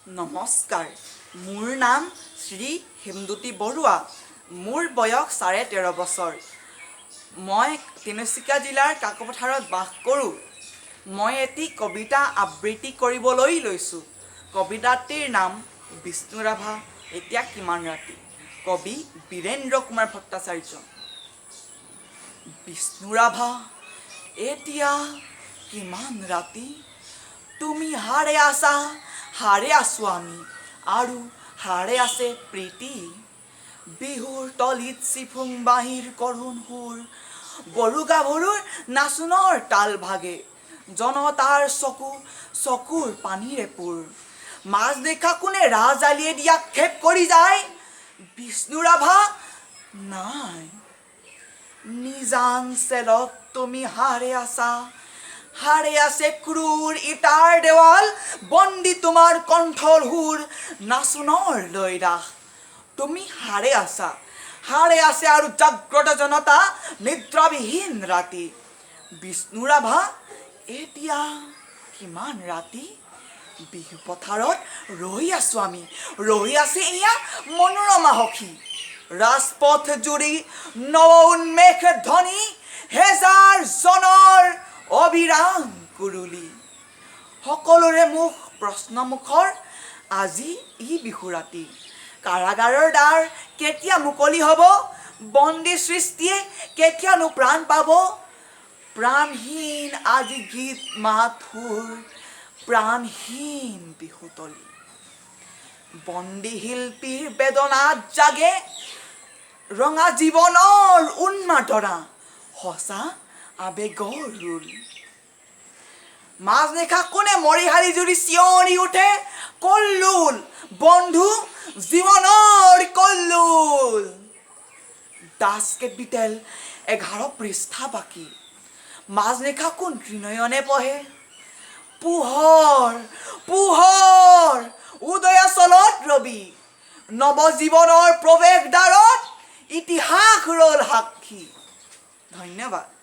নমস্কাৰ, মোৰ নাম শ্ৰী হেমদুতি বৰুৱা। মোৰ বয়স 13.5 বছৰ। মই তিনিচুকীয়া জিলাৰ কাকপথাৰত বাস কৰোঁ। মই এটি কবিতা আবৃত্তি কৰিবলৈ লৈছোঁ। কবিতাটিৰ নাম বিষ্ণু ৰাভা এতিয়া কিমান ৰাতি। কবি বীৰেন্দ্ৰ কুমাৰ ভট্টাচাৰ্য। বিষ্ণু ৰাভা এতিয়া কিমান ৰাতি, তুমি হাৰে আছা, হাৰে আছোঁ আমি, আৰু হাৰে আছে প্ৰীতি। বিহুৰ তলিত চিফুং বাঁহীৰ কৰুণ সুৰ, গৰু গাভৰুৰ নাচোনৰ তাল ভাগে, জনতাৰ চকুৰ পানীৰে পোৰ। মাজ নিশা কোনে ৰাজ আলিয়ে দি আক্ষেপ কৰি যায়, বিষ্ণু ৰাভা নাই। নিজান চেলত তুমি হাৰে আছা, হাৰে আছে ক্ৰূৰ ইটাৰ দেৱাল, বন্দী তোমাৰ কণ্ঠৰ সুৰ, নাচোনৰ লয়ৰাস। তুমি হাৰে আছা, হাৰে আছে আৰু জাগ্ৰত জনতা, নিদ্ৰাবিহীন ৰাতি। বিষ্ণু ৰাভা এতিয়া কিমান ৰাতি, বিহু পথাৰত ৰৈ আছোঁ আমি, ৰৈ আছে এয়া মনোৰমা সখী। ৰাজপথ জুৰি নৱ উন্মেষ ধ্বনি, হেজাৰ জনৰ অবিৰাম কুৰুলি। সকলোৰে মুখ প্ৰশ্নমুখৰ, আজি ই বিহু ৰাতি। কাৰাগাৰৰ দ্বাৰ কেতিয়া মুকলি হ'ব, বন্দী সৃষ্টিয়ে কেতিয়ানো প্ৰাণ পাব। প্ৰাণহীন আজি গীত মাত সুৰ, প্ৰাণহীন বিহুতলী। বন্দী শিল্পীৰ বেদনাত জাগে ৰঙা জীৱনৰ উন্মাদনা, সঁচা আবেগৰ ৰোল। মাজনিশা কোনে মৰিশালী জুৰি চিঞৰি উঠে, কল্লোল বন্ধু জীৱনৰ কল্লোল। দাস কেপিটেল 11 পৃষ্ঠা বাকী, মাজনিশা কোন ত্ৰিনয়নে পঢ়ে। পোহৰ পোহৰ উদয়াচলত ৰবি, নৱজীৱনৰ প্ৰৱেশ দ্বাৰত ইতিহাস ৰ'ল সাক্ষী। ধন্যবাদ।